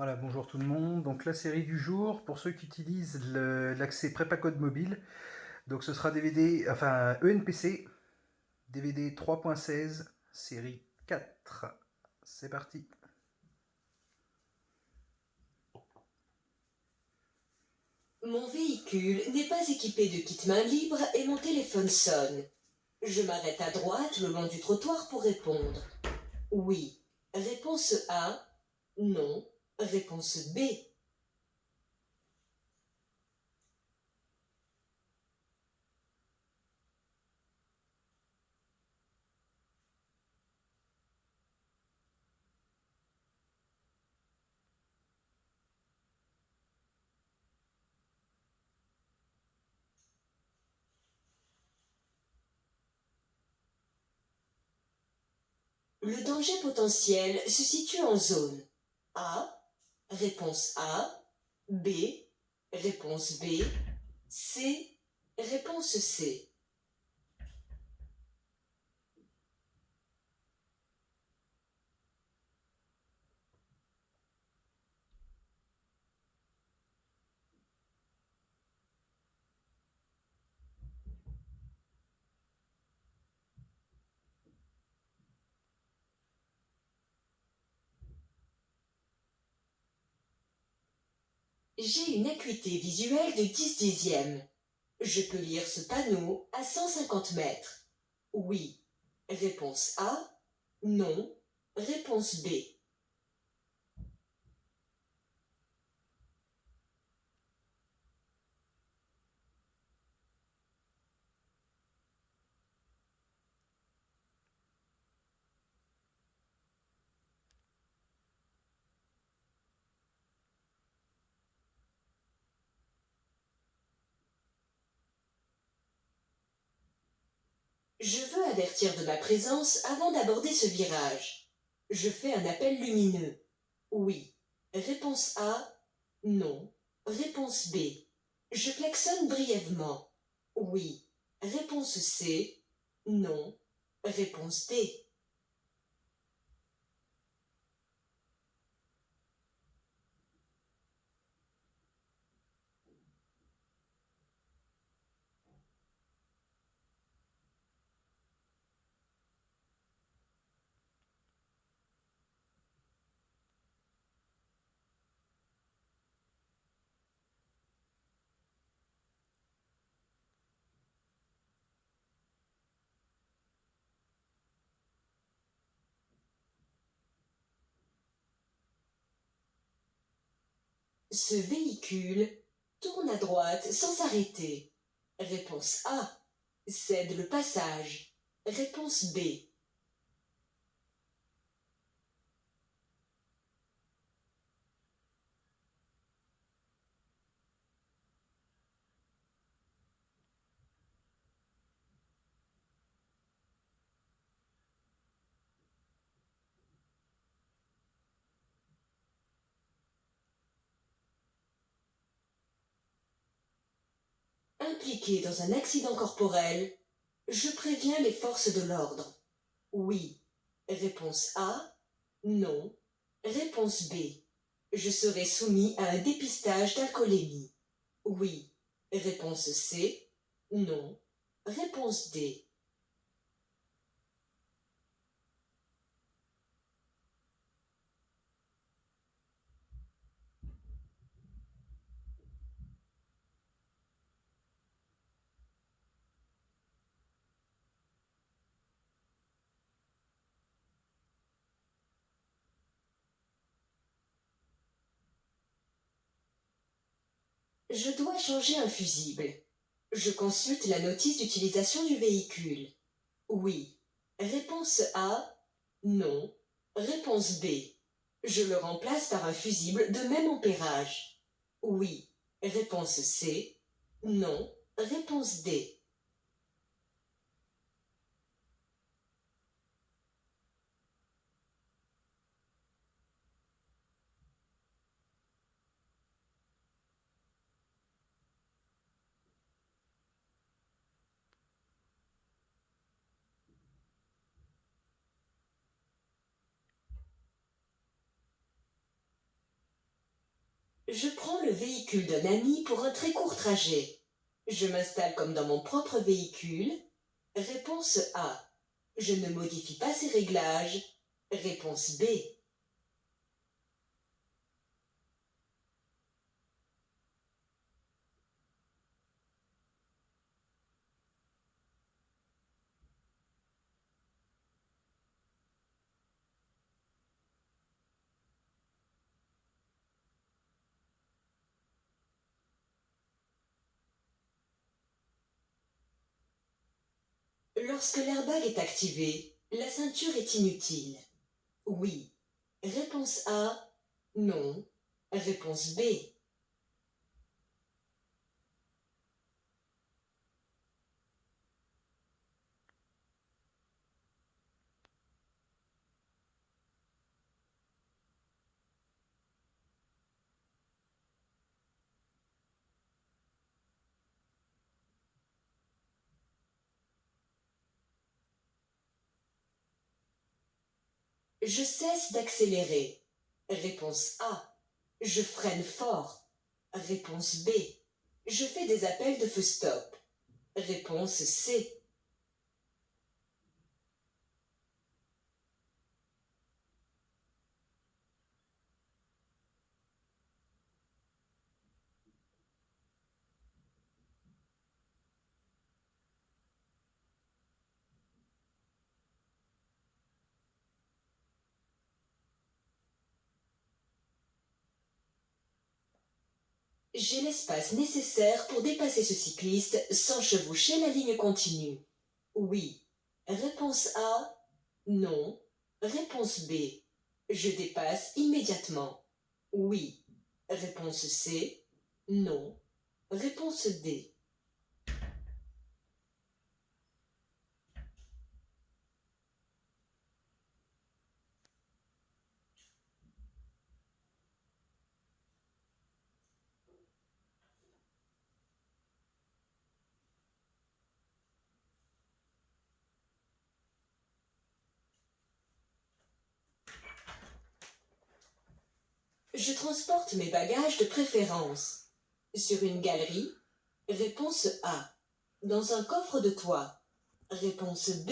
Voilà, bonjour tout le monde. Donc la série du jour, pour ceux qui utilisent l'accès Prepacode mobile, donc ce sera DVD, enfin ENPC, DVD 3.16, série 4. C'est parti. Mon véhicule n'est pas équipé de kit main libre et mon téléphone sonne. Je m'arrête à droite le long du trottoir pour répondre. Oui. Réponse A. Non. Réponse B. Le danger potentiel se situe en zone A. Réponse A. B. Réponse B. C. Réponse C. J'ai une acuité visuelle de 10 dixièmes. Je peux lire ce panneau à 150 mètres. Oui. Réponse A. Non. Réponse B. Je veux avertir de ma présence avant d'aborder ce virage. Je fais un appel lumineux. Oui. Réponse A. Non. Réponse B. Je klaxonne brièvement. Oui. Réponse C. Non. Réponse D. Ce véhicule tourne à droite sans s'arrêter. Réponse A. Cède le passage. Réponse B. Impliqué dans un accident corporel, je préviens les forces de l'ordre. Oui. Réponse A. Non. Réponse B. Je serai soumis à un dépistage d'alcoolémie. Oui. Réponse C. Non. Réponse D. Je dois changer un fusible. Je consulte la notice d'utilisation du véhicule. Oui. Réponse A. Non. Réponse B. Je le remplace par un fusible de même ampérage. Oui. Réponse C. Non. Réponse D. Je prends le véhicule d'un ami pour un très court trajet. Je m'installe comme dans mon propre véhicule. Réponse A. Je ne modifie pas ces réglages. Réponse B. Lorsque l'airbag est activé, la ceinture est inutile. Oui. Réponse A. Non. Réponse B. Je cesse d'accélérer. Réponse A. Je freine fort. Réponse B. Je fais des appels de feu stop. Réponse C. J'ai l'espace nécessaire pour dépasser ce cycliste sans chevaucher la ligne continue. Oui. Réponse A. Non. Réponse B. Je dépasse immédiatement. Oui. Réponse C. Non. Réponse D. Je transporte mes bagages de préférence. Sur une galerie. Réponse A. Dans un coffre de toit. Réponse B.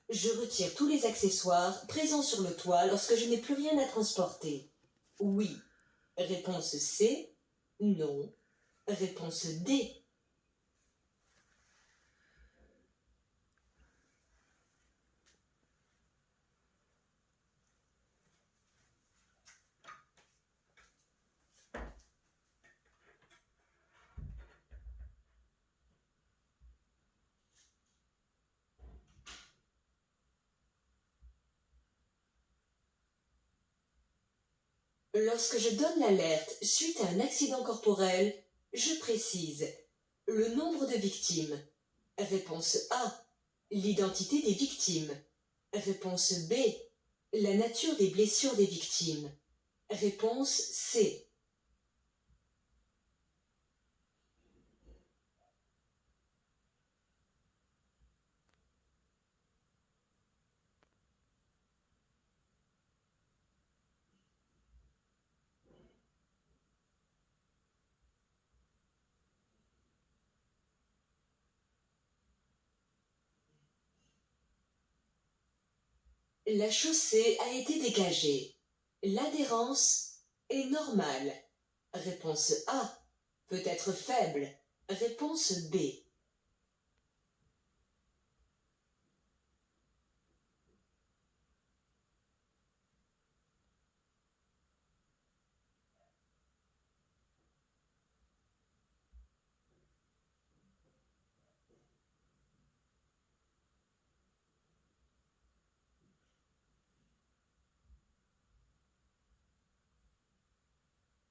Je retire tous les accessoires présents sur le toit lorsque je n'ai plus rien à transporter. Oui. Réponse C. Non. Réponse D. Lorsque je donne l'alerte suite à un accident corporel, je précise le nombre de victimes. Réponse A. L'identité des victimes. Réponse B. La nature des blessures des victimes. Réponse C. La chaussée a été dégagée. L'adhérence est normale. Réponse A. Peut être faible. Réponse B.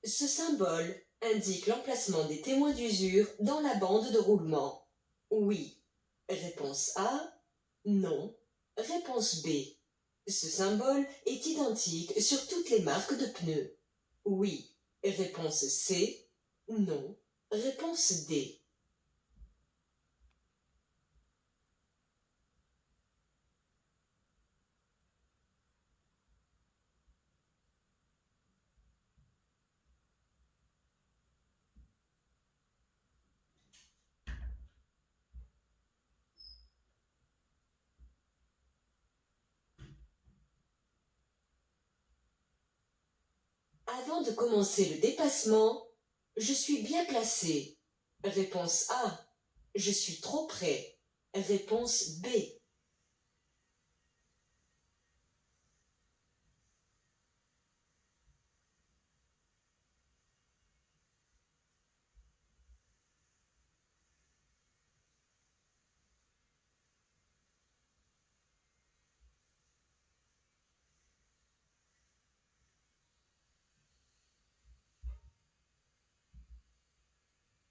Ce symbole indique l'emplacement des témoins d'usure dans la bande de roulement. Oui. Réponse A. Non. Réponse B. Ce symbole est identique sur toutes les marques de pneus. Oui. Réponse C. Non. Réponse D. Avant de commencer le dépassement, je suis bien placé. Réponse A. Je suis trop près. Réponse B.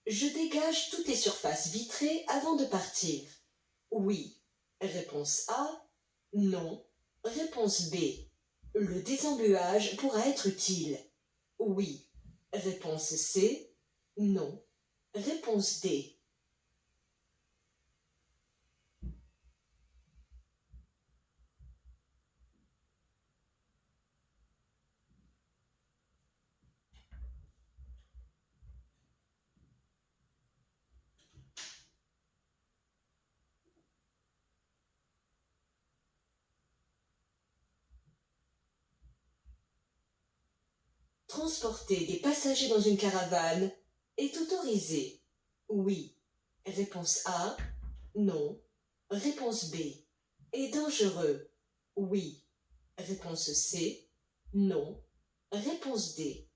Je dégage toutes les surfaces vitrées avant de partir. Oui. Réponse A. Non. Réponse B. Le désembuage pourra être utile. Oui. Réponse C. Non. Réponse D. Transporter des passagers dans une caravane est autorisé. Oui. Réponse A. Non. Réponse B. Est dangereux. Oui. Réponse C. Non. Réponse D.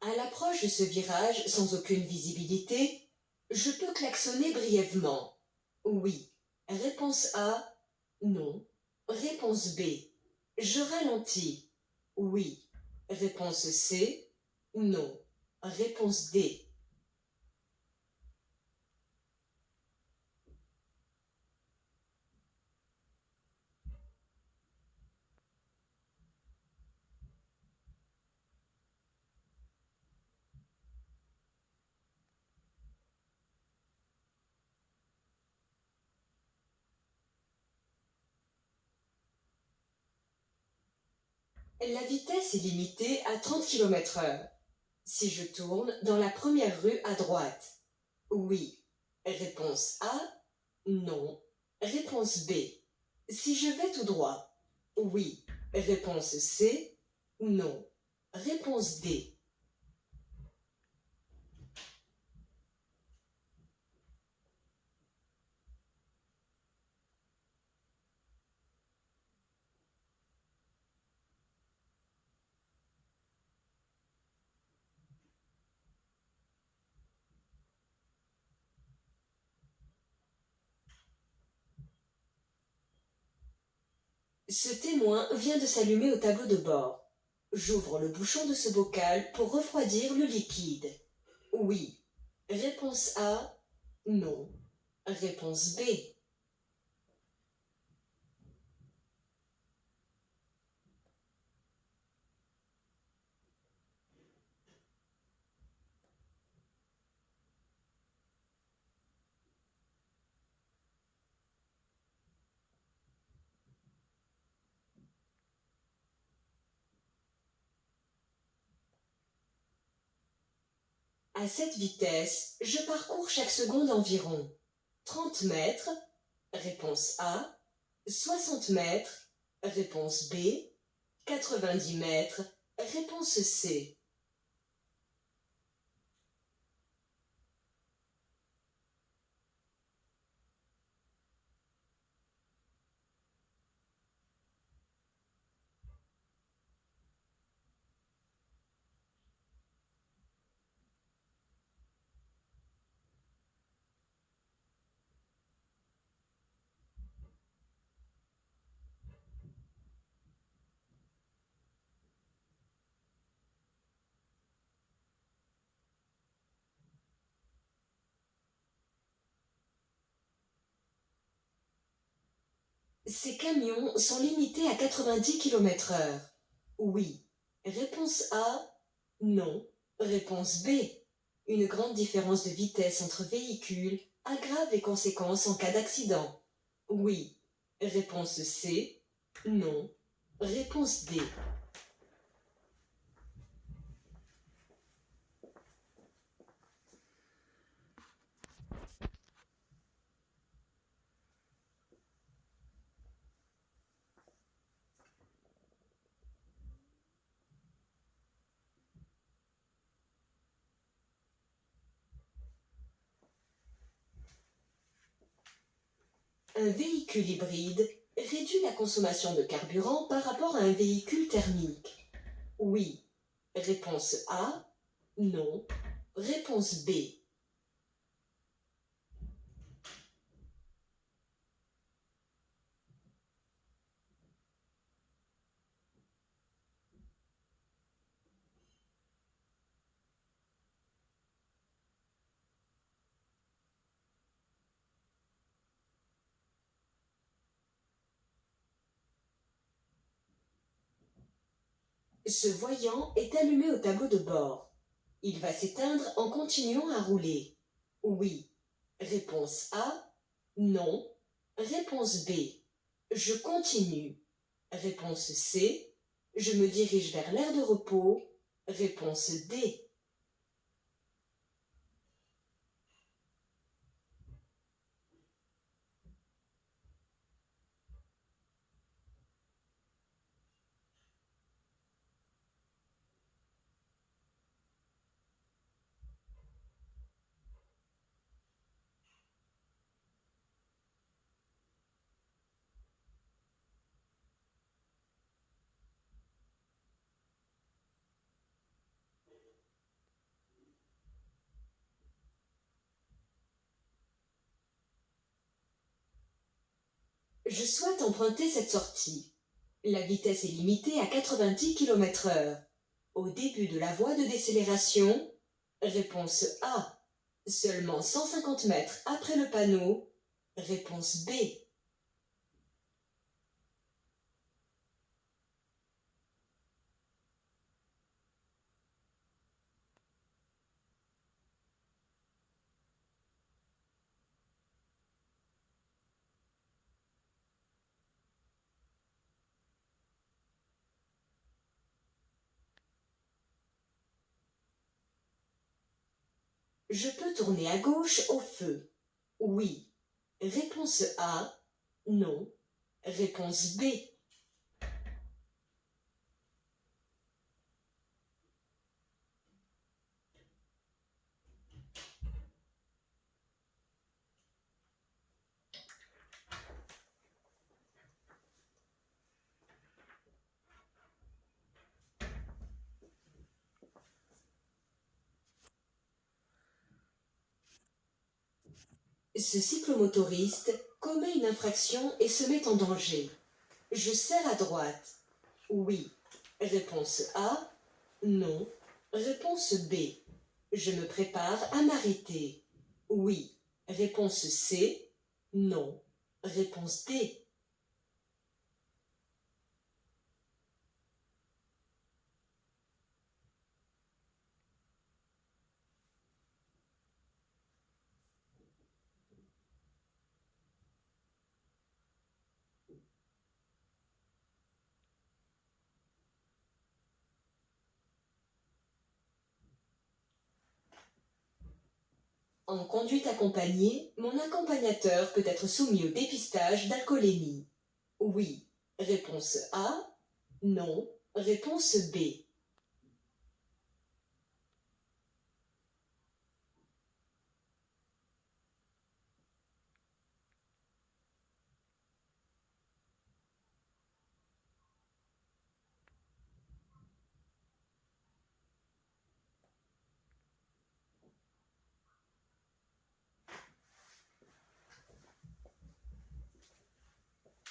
À l'approche de ce virage sans aucune visibilité, je peux klaxonner brièvement. Oui. Réponse A. Non. Réponse B. Je ralentis. Oui. Réponse C. Non. Réponse D. La vitesse est limitée à 30 km/h. Si je tourne dans la première rue à droite. Oui. Réponse A. Non. Réponse B. Si je vais tout droit. Oui. Réponse C. Non. Réponse D. Ce témoin vient de s'allumer au tableau de bord. J'ouvre le bouchon de ce bocal pour refroidir le liquide. Oui. Réponse A. Non. Réponse B. À cette vitesse, je parcours chaque seconde environ 30 mètres, réponse A, 60 mètres, réponse B, 90 mètres, réponse C. Ces camions sont limités à 90 km/h. Oui. Réponse A. Non. Réponse B. Une grande différence de vitesse entre véhicules aggrave les conséquences en cas d'accident. Oui. Réponse C. Non. Réponse D. Un véhicule hybride réduit la consommation de carburant par rapport à un véhicule thermique. Oui. Réponse A. Non. Réponse B. Ce voyant est allumé au tableau de bord. Il va s'éteindre en continuant à rouler. Oui. Réponse A. Non. Réponse B. Je continue. Réponse C. Je me dirige vers l'aire de repos. Réponse D. Je souhaite emprunter cette sortie. La vitesse est limitée à 90 km/h. Au début de la voie de décélération, réponse A. Seulement 150 mètres après le panneau. Réponse B. Je peux tourner à gauche au feu. Oui. Réponse A. Non. Réponse B. Ce cyclomotoriste commet une infraction et se met en danger. Je serre à droite. Oui. Réponse A. Non. Réponse B. Je me prépare à m'arrêter. Oui. Réponse C. Non. Réponse D. En conduite accompagnée, mon accompagnateur peut être soumis au dépistage d'alcoolémie. Oui. Réponse A. Non. Réponse B.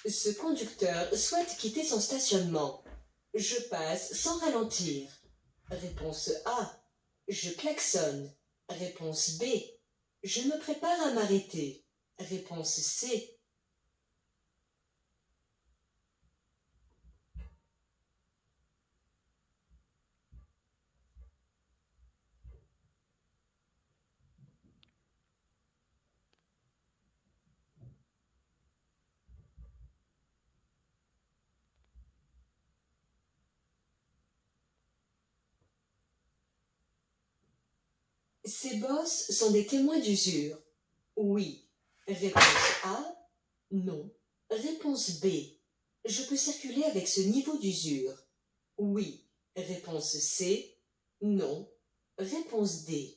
Ce conducteur souhaite quitter son stationnement. Je passe sans ralentir. Réponse A. Je klaxonne. Réponse B. Je me prépare à m'arrêter. Réponse C. Ces bosses sont des témoins d'usure. Oui. Réponse A. Non. Réponse B. Je peux circuler avec ce niveau d'usure. Oui. Réponse C. Non. Réponse D.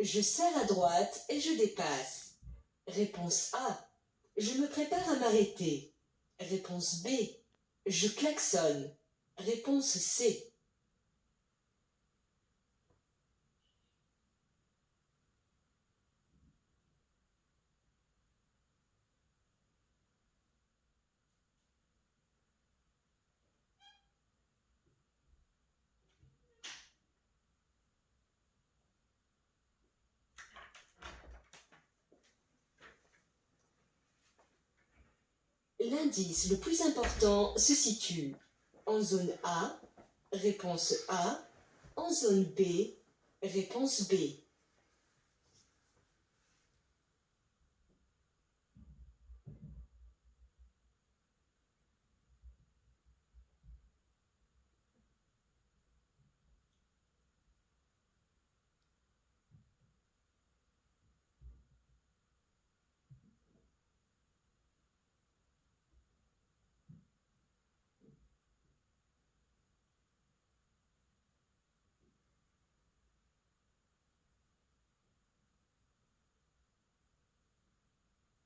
Je serre à droite et je dépasse. Réponse A. Je me prépare à m'arrêter. Réponse B. Je klaxonne. Réponse C. L'indice le plus important se situe en zone A, réponse A, en zone B, réponse B.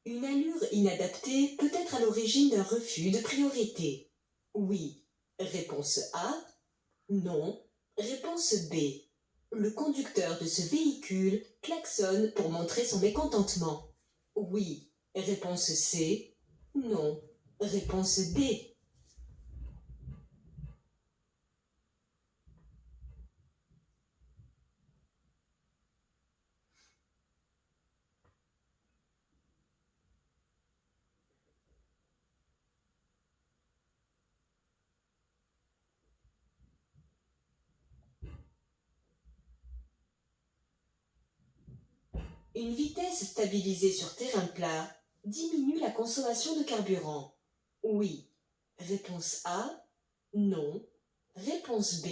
Une allure inadaptée peut être à l'origine d'un refus de priorité. Oui. Réponse A. Non. Réponse B. Le conducteur de ce véhicule klaxonne pour montrer son mécontentement. Oui. Réponse C. Non. Réponse D. Une vitesse stabilisée sur terrain plat diminue la consommation de carburant. Oui. Réponse A. Non. Réponse B.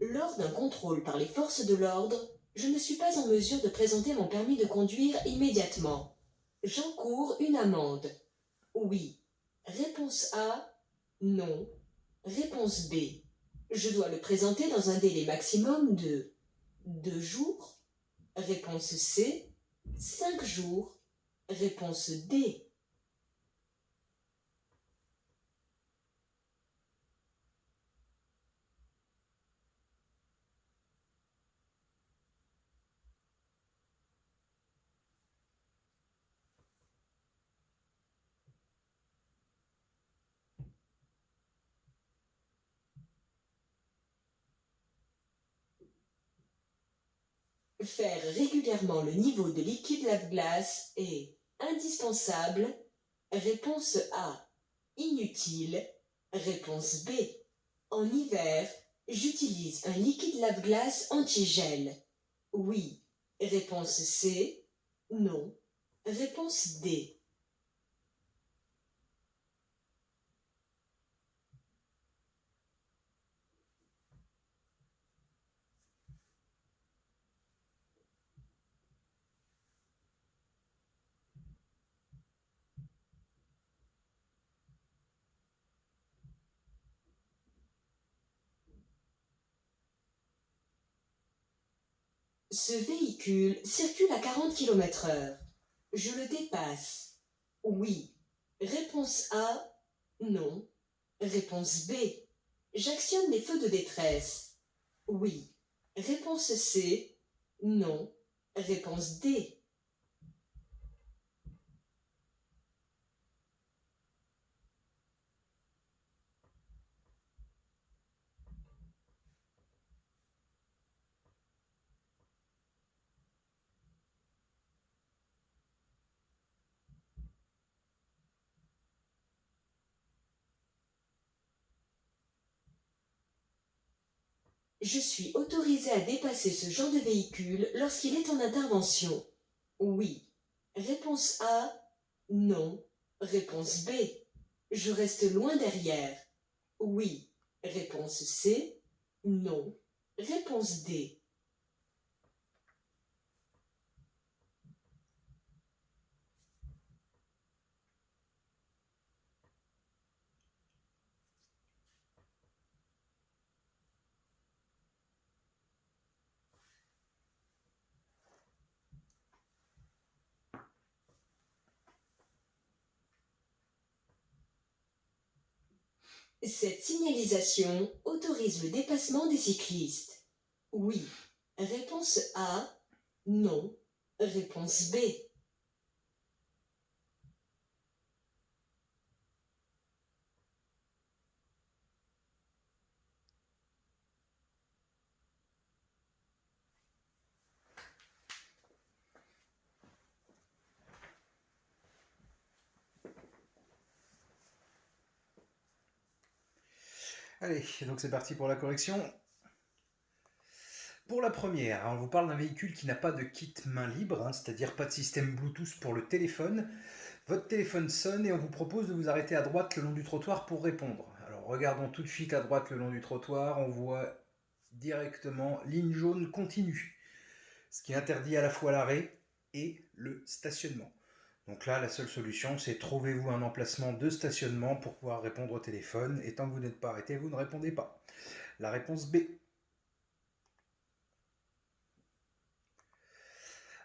Lors d'un contrôle par les forces de l'ordre, je ne suis pas en mesure de présenter mon permis de conduire immédiatement. J'encours une amende. Oui. Réponse A. Non. Réponse B. Je dois le présenter dans un délai maximum de 2 jours. Réponse C. 5 jours. Réponse D. Faire régulièrement le niveau de liquide lave-glace est indispensable. Réponse A. Inutile. Réponse B. En hiver, j'utilise un liquide lave-glace anti-gel. Oui. Réponse C. Non. Réponse D. Ce véhicule circule à 40 km/h. Je le dépasse. Oui. Réponse A. Non. Réponse B. J'actionne les feux de détresse. Oui. Réponse C. Non. Réponse D. Je suis autorisé à dépasser ce genre de véhicule lorsqu'il est en intervention. Oui. Réponse A. Non. Réponse B. Je reste loin derrière. Oui. Réponse C. Non. Réponse D. Cette signalisation autorise le dépassement des cyclistes. Oui. Réponse A. Non. Réponse B. Allez, donc c'est parti pour la correction. Pour la première, on vous parle d'un véhicule qui n'a pas de kit main libre, c'est-à-dire pas de système Bluetooth pour le téléphone. Votre téléphone sonne et on vous propose de vous arrêter à droite le long du trottoir pour répondre. Alors regardons tout de suite à droite le long du trottoir, on voit directement ligne jaune continue, ce qui interdit à la fois l'arrêt et le stationnement. Donc là, la seule solution, c'est trouvez-vous un emplacement de stationnement pour pouvoir répondre au téléphone, et tant que vous n'êtes pas arrêté, vous ne répondez pas. La réponse B.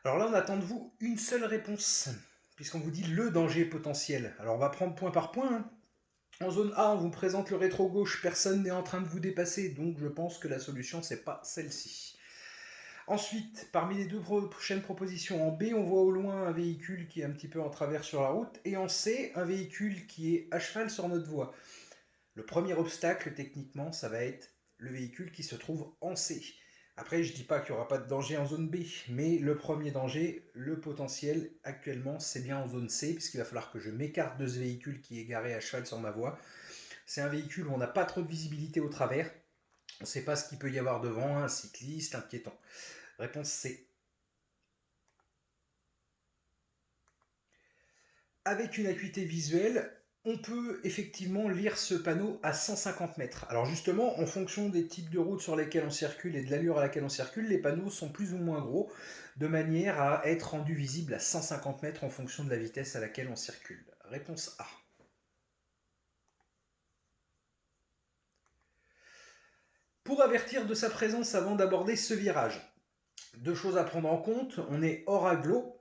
Alors là, on attend de vous une seule réponse, puisqu'on vous dit le danger potentiel. Alors on va prendre point par point. En zone A, on vous présente le rétro gauche, personne n'est en train de vous dépasser, donc je pense que la solution, c'est pas celle-ci. Ensuite, parmi les deux prochaines propositions, en B, on voit au loin un véhicule qui est un petit peu en travers sur la route, et en C, un véhicule qui est à cheval sur notre voie. Le premier obstacle, techniquement, ça va être le véhicule qui se trouve en C. Après, je ne dis pas qu'il n'y aura pas de danger en zone B, mais le premier danger, le potentiel, actuellement, c'est bien en zone C, puisqu'il va falloir que je m'écarte de ce véhicule qui est garé à cheval sur ma voie. C'est un véhicule où on n'a pas trop de visibilité au travers. On ne sait pas ce qu'il peut y avoir devant, un cycliste, un piéton. Réponse C. Avec une acuité visuelle, on peut effectivement lire ce panneau à 150 mètres. Alors justement, en fonction des types de routes sur lesquelles on circule et de l'allure à laquelle on circule, les panneaux sont plus ou moins gros, de manière à être rendus visibles à 150 mètres en fonction de la vitesse à laquelle on circule. Réponse A. Pour avertir de sa présence avant d'aborder ce virage, deux choses à prendre en compte, on est hors agglo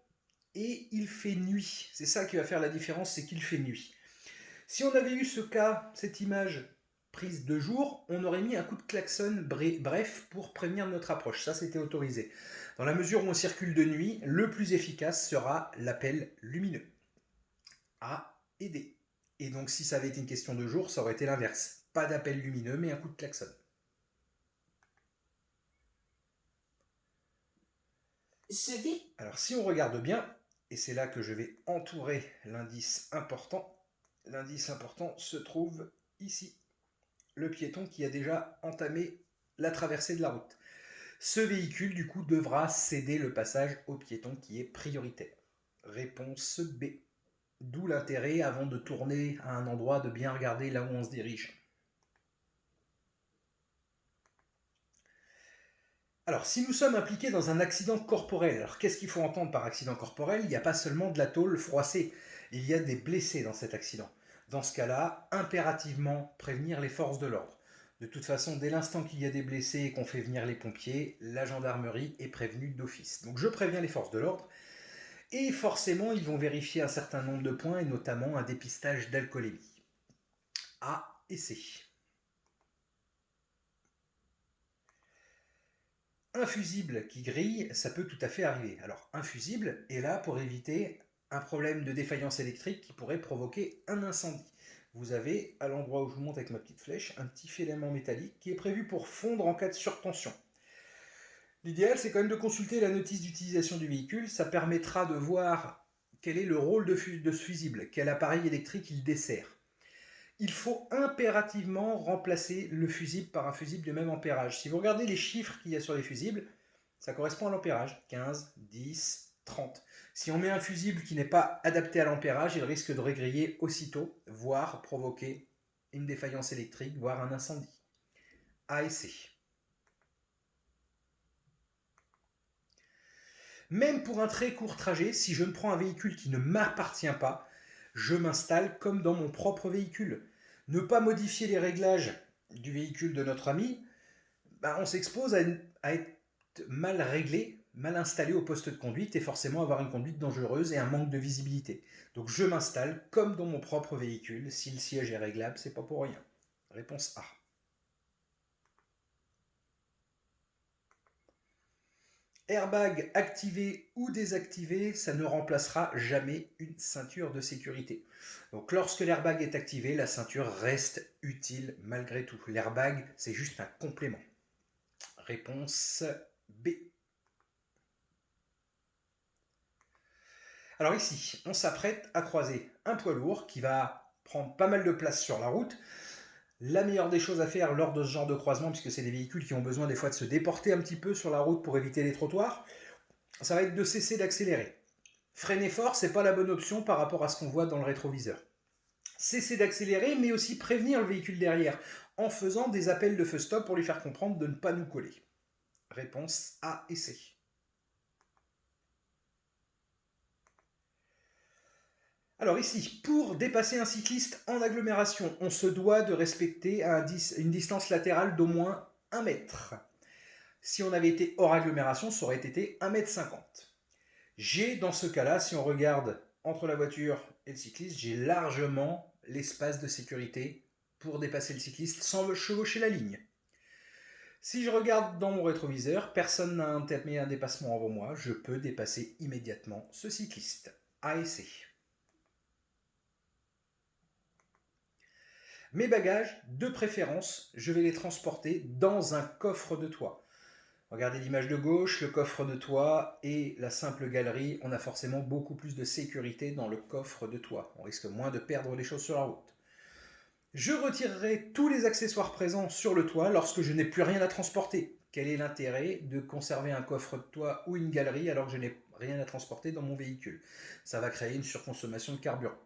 et il fait nuit. C'est ça qui va faire la différence, c'est qu'il fait nuit. Si on avait eu ce cas, cette image prise de jour, on aurait mis un coup de klaxon bref pour prévenir notre approche. Ça, c'était autorisé. Dans la mesure où on circule de nuit, le plus efficace sera l'appel lumineux. A et D. Et donc, si ça avait été une question de jour, ça aurait été l'inverse. Pas d'appel lumineux, mais un coup de klaxon. Alors, si on regarde bien, et c'est là que je vais entourer l'indice important se trouve ici. Le piéton qui a déjà entamé la traversée de la route. Ce véhicule, du coup, devra céder le passage au piéton qui est prioritaire. Réponse B. D'où l'intérêt, avant de tourner à un endroit, de bien regarder là où on se dirige. Alors, si nous sommes impliqués dans un accident corporel, alors qu'est-ce qu'il faut entendre par accident corporel? Il n'y a pas seulement de la tôle froissée, il y a des blessés dans cet accident. Dans ce cas-là, impérativement prévenir les forces de l'ordre. De toute façon, dès l'instant qu'il y a des blessés et qu'on fait venir les pompiers, la gendarmerie est prévenue d'office. Donc je préviens les forces de l'ordre, et forcément, ils vont vérifier un certain nombre de points, et notamment un dépistage d'alcoolémie. A et C. Un fusible qui grille, ça peut tout à fait arriver. Alors, un fusible est là pour éviter un problème de défaillance électrique qui pourrait provoquer un incendie. Vous avez, à l'endroit où je vous montre avec ma petite flèche, un petit filament métallique qui est prévu pour fondre en cas de surtension. L'idéal, c'est quand même de consulter la notice d'utilisation du véhicule. Ça permettra de voir quel est le rôle de ce fusible, quel appareil électrique il dessert. Il faut impérativement remplacer le fusible par un fusible de même ampérage. Si vous regardez les chiffres qu'il y a sur les fusibles, ça correspond à l'ampérage. 15, 10, 30. Si on met un fusible qui n'est pas adapté à l'ampérage, il risque de régriller aussitôt, voire provoquer une défaillance électrique, voire un incendie. A et C. Même pour un très court trajet, si je ne prends un véhicule qui ne m'appartient pas, je m'installe comme dans mon propre véhicule. Ne pas modifier les réglages du véhicule de notre ami, on s'expose à être mal réglé, mal installé au poste de conduite et forcément avoir une conduite dangereuse et un manque de visibilité. Donc je m'installe comme dans mon propre véhicule. Si le siège est réglable, c'est pas pour rien. Réponse A. Airbag activé ou désactivé, ça ne remplacera jamais une ceinture de sécurité. Donc lorsque l'airbag est activé, la ceinture reste utile malgré tout. L'airbag, c'est juste un complément. Réponse B. Alors ici, on s'apprête à croiser un poids lourd qui va prendre pas mal de place sur la route. La meilleure des choses à faire lors de ce genre de croisement, puisque c'est des véhicules qui ont besoin des fois de se déporter un petit peu sur la route pour éviter les trottoirs, ça va être de cesser d'accélérer. Freiner fort, c'est pas la bonne option par rapport à ce qu'on voit dans le rétroviseur. Cesser d'accélérer, mais aussi prévenir le véhicule derrière, en faisant des appels de feu stop pour lui faire comprendre de ne pas nous coller. Réponse A et C. Alors ici, pour dépasser un cycliste en agglomération, on se doit de respecter une distance latérale d'au moins 1 mètre. Si on avait été hors agglomération, ça aurait été 1,50 m. J'ai, dans ce cas-là, si on regarde entre la voiture et le cycliste, j'ai largement l'espace de sécurité pour dépasser le cycliste sans chevaucher la ligne. Si je regarde dans mon rétroviseur, personne n'a entamé un dépassement avant moi, je peux dépasser immédiatement ce cycliste. A et C. Mes bagages, de préférence, je vais les transporter dans un coffre de toit. Regardez l'image de gauche, le coffre de toit et la simple galerie. On a forcément beaucoup plus de sécurité dans le coffre de toit. On risque moins de perdre les choses sur la route. Je retirerai tous les accessoires présents sur le toit lorsque je n'ai plus rien à transporter. Quel est l'intérêt de conserver un coffre de toit ou une galerie alors que je n'ai rien à transporter dans mon véhicule? Ça va créer une surconsommation de carburant.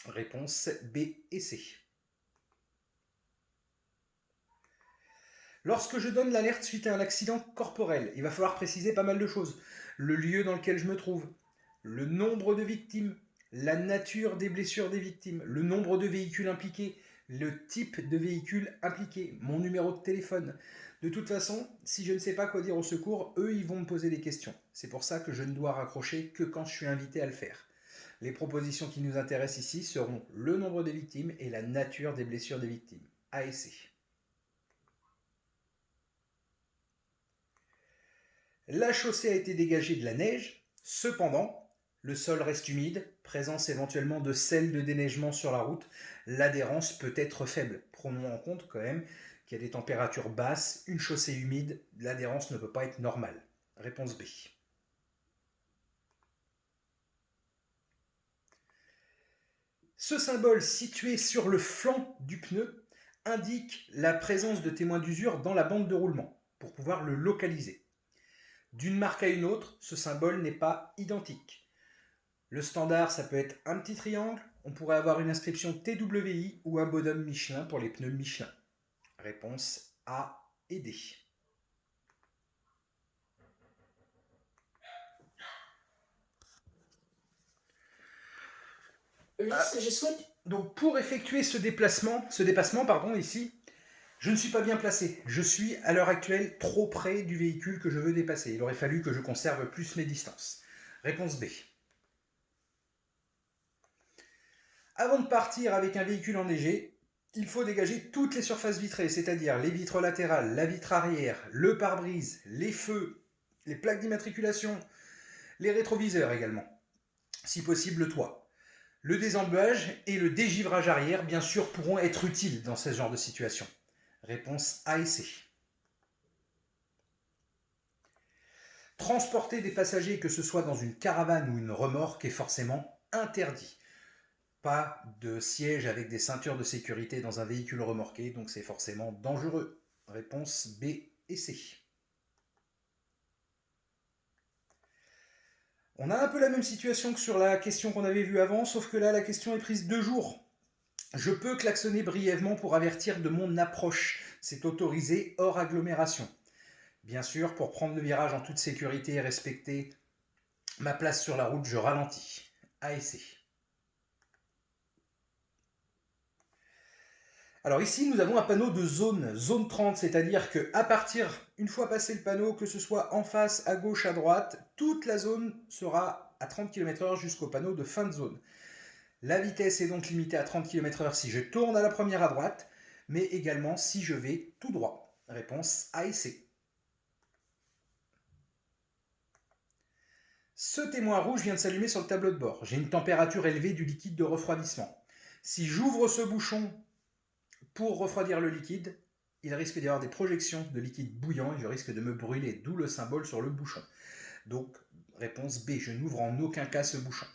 Réponse B et C. Lorsque je donne l'alerte suite à un accident corporel, il va falloir préciser pas mal de choses. Le lieu dans lequel je me trouve, le nombre de victimes, la nature des blessures des victimes, le nombre de véhicules impliqués, le type de véhicule impliqué, mon numéro de téléphone. De toute façon, si je ne sais pas quoi dire au secours, eux, ils vont me poser des questions. C'est pour ça que je ne dois raccrocher que quand je suis invité à le faire. Les propositions qui nous intéressent ici seront le nombre de victimes et la nature des blessures des victimes. A et C. La chaussée a été dégagée de la neige, cependant, le sol reste humide, présence éventuellement de sel de déneigement sur la route, l'adhérence peut être faible. Prenons en compte quand même qu'il y a des températures basses, une chaussée humide, l'adhérence ne peut pas être normale. Réponse B. Ce symbole situé sur le flanc du pneu indique la présence de témoins d'usure dans la bande de roulement, pour pouvoir le localiser. D'une marque à une autre, ce symbole n'est pas identique. Le standard, ça peut être un petit triangle, on pourrait avoir une inscription TWI ou un bonhomme Michelin pour les pneus Michelin. Réponse A et D. Lorsque je souhaite... Donc pour effectuer ce dépassement, ici, je ne suis pas bien placé. Je suis à l'heure actuelle trop près du véhicule que je veux dépasser. Il aurait fallu que je conserve plus mes distances. Réponse B. Avant de partir avec un véhicule enneigé, Il faut dégager toutes les surfaces vitrées, c'est-à-dire les vitres latérales, la vitre arrière, le pare-brise, les feux, les plaques d'immatriculation, les rétroviseurs également. Si possible, le toit. Le désemballage et le dégivrage arrière, bien sûr, pourront être utiles dans ce genre de situation. Réponse A et C. Transporter des passagers, que ce soit dans une caravane ou une remorque, est forcément interdit. Pas de siège avec des ceintures de sécurité dans un véhicule remorqué, donc c'est forcément dangereux. Réponse B et C. On a un peu la même situation que sur la question qu'on avait vue avant, sauf que là, la question est prise 2 jours. Je peux klaxonner brièvement pour avertir de mon approche. C'est autorisé hors agglomération. Bien sûr, pour prendre le virage en toute sécurité et respecter ma place sur la route, je ralentis. A et C. Alors ici, nous avons un panneau de zone 30, c'est-à-dire qu'à partir, une fois passé le panneau, que ce soit en face, à gauche, à droite, toute la zone sera à 30 km/h jusqu'au panneau de fin de zone. La vitesse est donc limitée à 30 km/h si je tourne à la première à droite, mais également si je vais tout droit. Réponse A et C. Ce témoin rouge vient de s'allumer sur le tableau de bord. J'ai une température élevée du liquide de refroidissement. Si j'ouvre ce bouchon pour refroidir le liquide, il risque d'y avoir des projections de liquide bouillant et je risque de me brûler, d'où le symbole sur le bouchon. Donc, réponse B, je n'ouvre en aucun cas ce bouchon.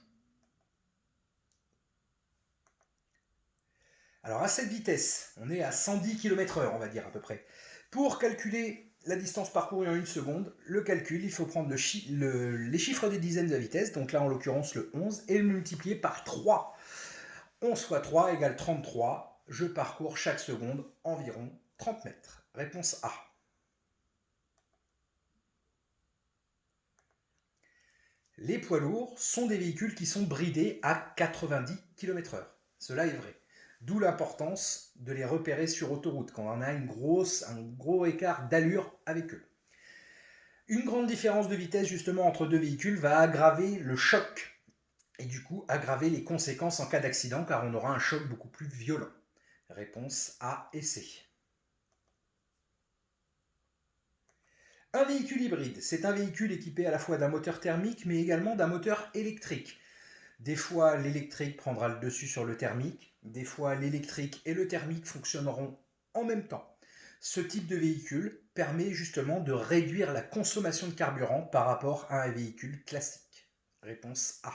Alors à cette vitesse, on est à 110 km/h, on va dire à peu près. Pour calculer la distance parcourue en une seconde, le calcul, il faut prendre les chiffres des dizaines de la vitesse, donc là en l'occurrence le 11, et le multiplier par 3. 11 fois 3 égale 33. Je parcours chaque seconde environ 30 mètres. Réponse A. Les poids lourds sont des véhicules qui sont bridés à 90 km/h. Cela est vrai. D'où l'importance de les repérer sur autoroute quand on a un gros écart d'allure avec eux. Une grande différence de vitesse justement entre deux véhicules va aggraver le choc et du coup aggraver les conséquences en cas d'accident car on aura un choc beaucoup plus violent. Réponse A et C. Un véhicule hybride, c'est un véhicule équipé à la fois d'un moteur thermique mais également d'un moteur électrique. Des fois, l'électrique prendra le dessus sur le thermique, des fois, l'électrique et le thermique fonctionneront en même temps. Ce type de véhicule permet justement de réduire la consommation de carburant par rapport à un véhicule classique. Réponse A.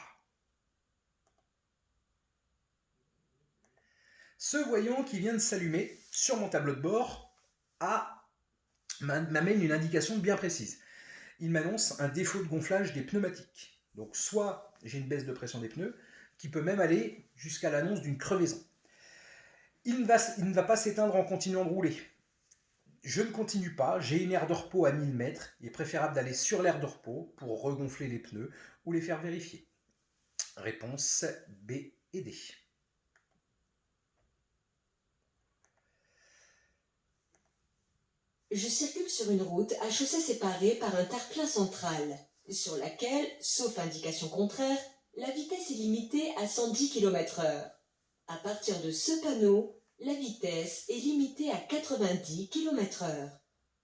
Ce voyant qui vient de s'allumer sur mon tableau de bord m'amène une indication bien précise. Il m'annonce un défaut de gonflage des pneumatiques. Donc soit j'ai une baisse de pression des pneus, qui peut même aller jusqu'à l'annonce d'une crevaison. Il ne va pas s'éteindre en continuant de rouler. Je ne continue pas, j'ai une aire de repos à 1000 mètres. Il est préférable d'aller sur l'aire de repos pour regonfler les pneus ou les faire vérifier. Réponse B et D. Je circule sur une route à chaussée séparée par un terre-plein central, sur laquelle, sauf indication contraire, la vitesse est limitée à 110 km/h. À partir de ce panneau, la vitesse est limitée à 90 km/h.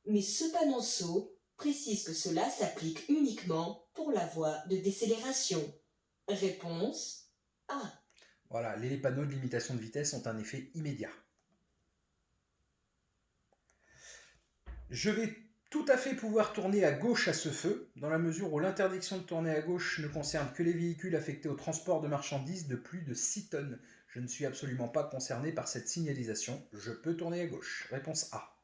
Mais ce panonceau précise que cela s'applique uniquement pour la voie de décélération. Réponse A. Voilà, les panneaux de limitation de vitesse ont un effet immédiat. Je vais tout à fait pouvoir tourner à gauche à ce feu, dans la mesure où l'interdiction de tourner à gauche ne concerne que les véhicules affectés au transport de marchandises de plus de 6 tonnes. Je ne suis absolument pas concerné par cette signalisation. Je peux tourner à gauche. Réponse A.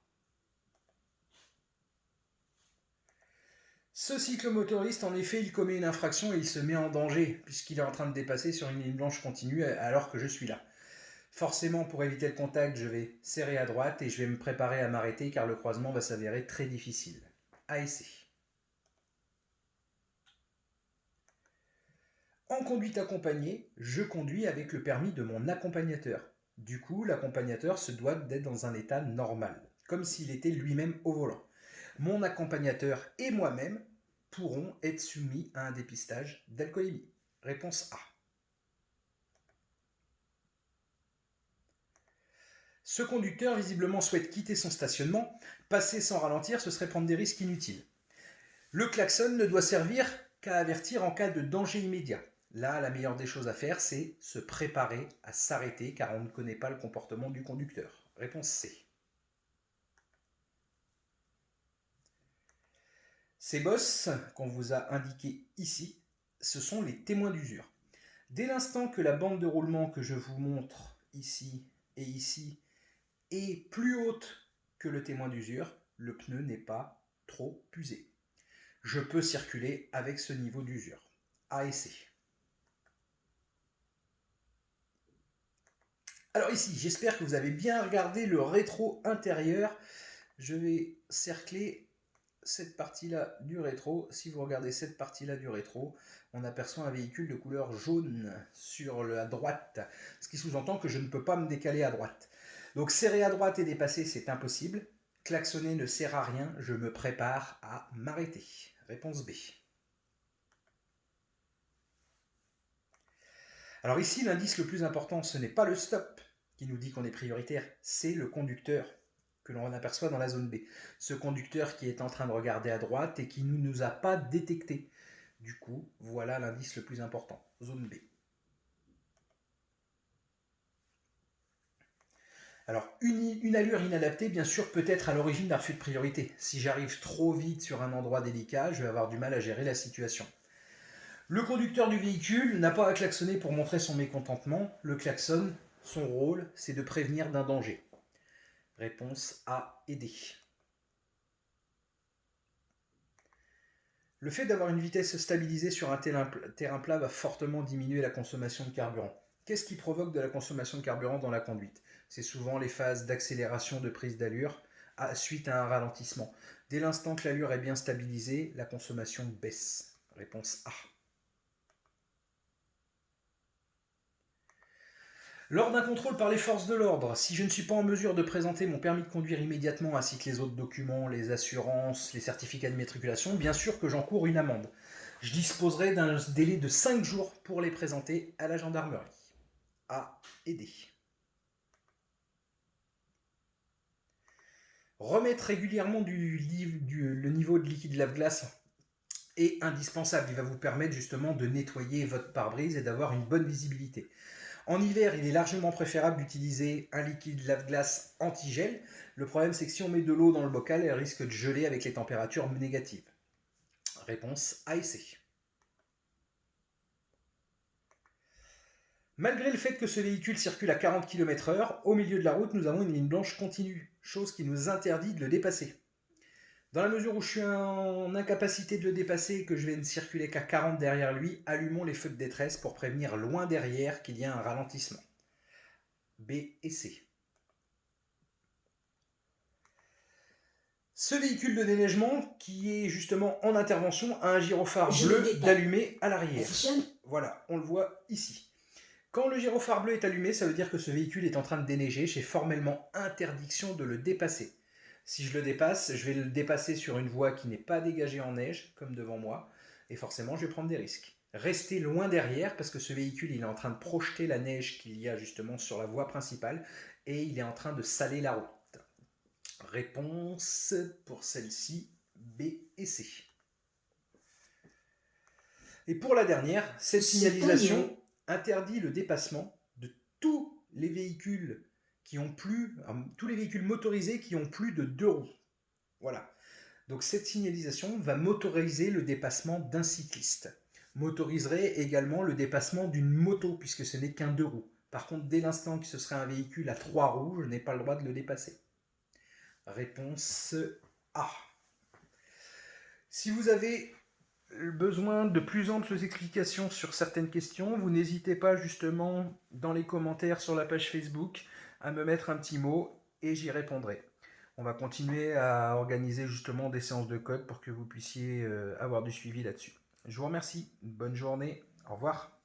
Ce cyclomotoriste, en effet, il commet une infraction et il se met en danger, puisqu'il est en train de dépasser sur une ligne blanche continue alors que je suis là. Forcément, pour éviter le contact, je vais serrer à droite et je vais me préparer à m'arrêter car le croisement va s'avérer très difficile. A et C. En conduite accompagnée, je conduis avec le permis de mon accompagnateur. Du coup, l'accompagnateur se doit d'être dans un état normal, comme s'il était lui-même au volant. Mon accompagnateur et moi-même pourront être soumis à un dépistage d'alcoolémie. Réponse A. Ce conducteur visiblement souhaite quitter son stationnement. Passer sans ralentir, ce serait prendre des risques inutiles. Le klaxon ne doit servir qu'à avertir en cas de danger immédiat. Là, la meilleure des choses à faire, c'est se préparer à s'arrêter car on ne connaît pas le comportement du conducteur. Réponse C. Ces bosses qu'on vous a indiquées ici, ce sont les témoins d'usure. Dès l'instant que la bande de roulement que je vous montre ici et ici est plus haute que le témoin d'usure, le pneu n'est pas trop usé. Je peux circuler avec ce niveau d'usure. A et C. Alors ici, j'espère que vous avez bien regardé le rétro intérieur. Je vais cercler cette partie-là du rétro. Si vous regardez cette partie-là du rétro, on aperçoit un véhicule de couleur jaune sur la droite, ce qui sous-entend que je ne peux pas me décaler à droite. Donc serrer à droite et dépasser, c'est impossible. Klaxonner ne sert à rien, je me prépare à m'arrêter. Réponse B. Alors ici, l'indice le plus important, ce n'est pas le stop qui nous dit qu'on est prioritaire, c'est le conducteur que l'on aperçoit dans la zone B. Ce conducteur qui est en train de regarder à droite et qui ne nous a pas détecté. Du coup, voilà l'indice le plus important, zone B. Alors, une allure inadaptée, bien sûr, peut être à l'origine d'un refus de priorité. Si j'arrive trop vite sur un endroit délicat, je vais avoir du mal à gérer la situation. Le conducteur du véhicule n'a pas à klaxonner pour montrer son mécontentement. Le klaxon, son rôle, c'est de prévenir d'un danger. Réponse A et D. Le fait d'avoir une vitesse stabilisée sur un terrain plat va fortement diminuer la consommation de carburant. Qu'est-ce qui provoque de la consommation de carburant dans la conduite? C'est souvent les phases d'accélération de prise d'allure suite à un ralentissement. Dès l'instant que l'allure est bien stabilisée, la consommation baisse. Réponse A. Lors d'un contrôle par les forces de l'ordre, si je ne suis pas en mesure de présenter mon permis de conduire immédiatement ainsi que les autres documents, les assurances, les certificats de matriculation, bien sûr que j'encours une amende. Je disposerai d'un délai de 5 jours pour les présenter à la gendarmerie. A et D. Remettre régulièrement le niveau de liquide lave-glace est indispensable. Il va vous permettre justement de nettoyer votre pare-brise et d'avoir une bonne visibilité. En hiver, il est largement préférable d'utiliser un liquide lave-glace anti-gel. Le problème, c'est que si on met de l'eau dans le bocal, elle risque de geler avec les températures négatives. Réponse A et C. Malgré le fait que ce véhicule circule à 40 km/h, au milieu de la route, nous avons une ligne blanche continue, chose qui nous interdit de le dépasser. Dans la mesure où je suis en incapacité de le dépasser et que je vais ne circuler qu'à 40 derrière lui, allumons les feux de détresse pour prévenir loin derrière qu'il y a un ralentissement. B et C. Ce véhicule de déneigement, qui est justement en intervention, a un gyrophare bleu d'allumé à l'arrière. Voilà, on le voit ici. Quand le gyrophare bleu est allumé, ça veut dire que ce véhicule est en train de déneiger. J'ai formellement interdiction de le dépasser. Si je le dépasse, je vais le dépasser sur une voie qui n'est pas dégagée en neige, comme devant moi, et forcément je vais prendre des risques. Restez loin derrière, parce que ce véhicule il est en train de projeter la neige qu'il y a justement sur la voie principale, et il est en train de saler la route. Réponse pour celle-ci, B et C. Et pour la dernière, cette signalisation interdit le dépassement de tous les véhicules tous les véhicules motorisés qui ont plus de 2 roues. Voilà. Donc cette signalisation va motoriser le dépassement d'un cycliste. Motoriserait également le dépassement d'une moto, puisque ce n'est qu'un 2 roues. Par contre, dès l'instant que ce serait un véhicule à 3 roues, je n'ai pas le droit de le dépasser. Réponse A. Si vous avez besoin de plus amples explications sur certaines questions, vous n'hésitez pas justement dans les commentaires sur la page Facebook à me mettre un petit mot et j'y répondrai. On va continuer à organiser justement des séances de code pour que vous puissiez avoir du suivi là-dessus. Je vous remercie, bonne journée, au revoir.